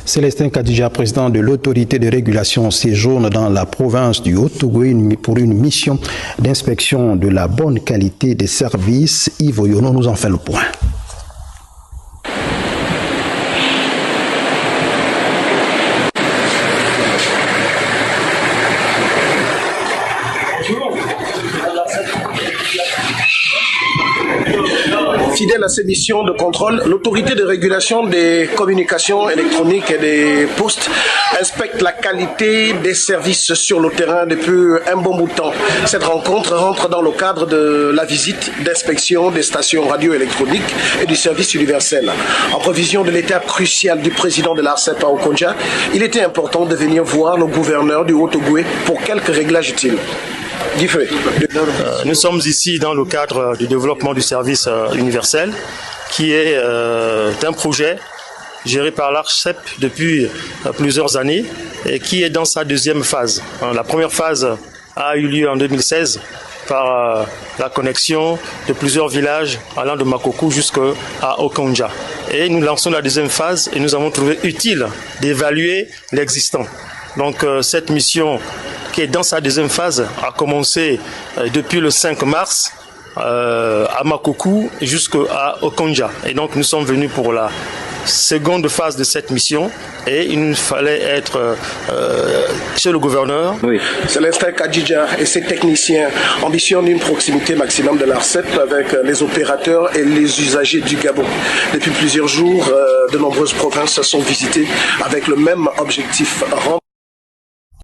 Célestin Kadija, président de l'autorité de régulation, séjourne dans la province du Haut-Togo pour une mission d'inspection de la bonne qualité des services. Yves Oyono nous en fait le point. Fidèle à ses missions de contrôle, l'autorité de régulation des communications électroniques et des postes inspecte la qualité des services sur le terrain depuis un bon bout de temps. Cette rencontre rentre dans le cadre de la visite d'inspection des stations radioélectroniques et du service universel. En prévision de l'étape cruciale du président de l'ARCEP à Okondja, il était important de venir voir le gouverneur du Haut-Togo pour quelques réglages utiles. Nous sommes ici dans le cadre du développement du service universel, qui est un projet géré par l'ARCEP depuis plusieurs années et qui est dans sa deuxième phase. La première phase a eu lieu en 2016 par la connexion de plusieurs villages allant de Makokou jusqu'à Okondja. Et nous lançons la deuxième phase et nous avons trouvé utile d'évaluer l'existant. Donc cette mission qui est dans sa deuxième phase a commencé depuis le 5 mars à Makokou jusqu'à Okondja. Et donc nous sommes venus pour la seconde phase de cette mission et il nous fallait être chez le gouverneur. Oui. Célestin Kadija et ses techniciens ambitionnent une proximité maximum de l'ARCEP avec les opérateurs et les usagers du Gabon. Depuis plusieurs jours, de nombreuses provinces sont visitées avec le même objectif.